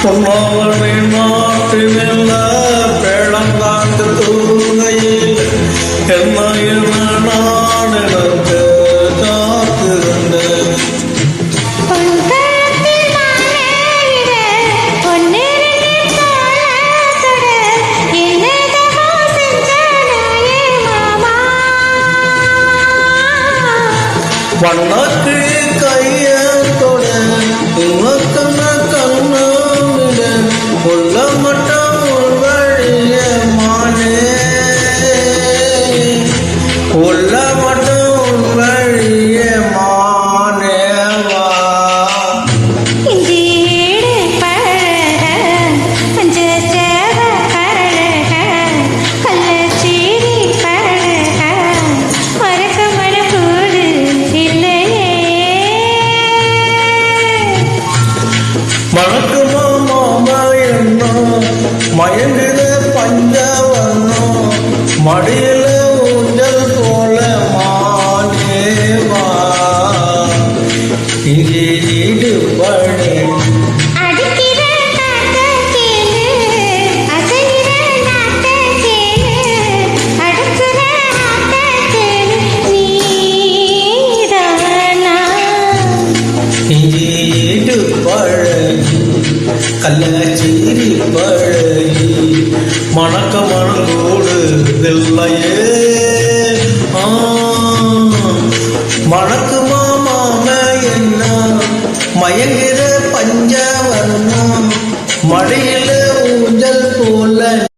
பொன்னோவனை மாற்றினில்ல பேளந்தாண்டு தூங்கையில் என்னையில் நான் எனக்கு காத்திருந்தேன். வண்ணக்கு கையத்தோட உனக்கண்ண கண்ணாமிட கொல்ல மட்டம் உள்வழிய மானே கொல்ல மட்டம் உள்வழிய மானேவா மணக்குமா மாமா என்னோ மயங்குத பஞ்சவர்ணோ மடியில ஊஞ்சல் போல மானேவா இங்கே ஈடுபடு கள்ளச்சீரி பழகி மணக்க மணங்கோடு வெள்ளையே மணக்குமா மாம என்ன மயங்கிற பஞ்சவர்ணம் மழையில்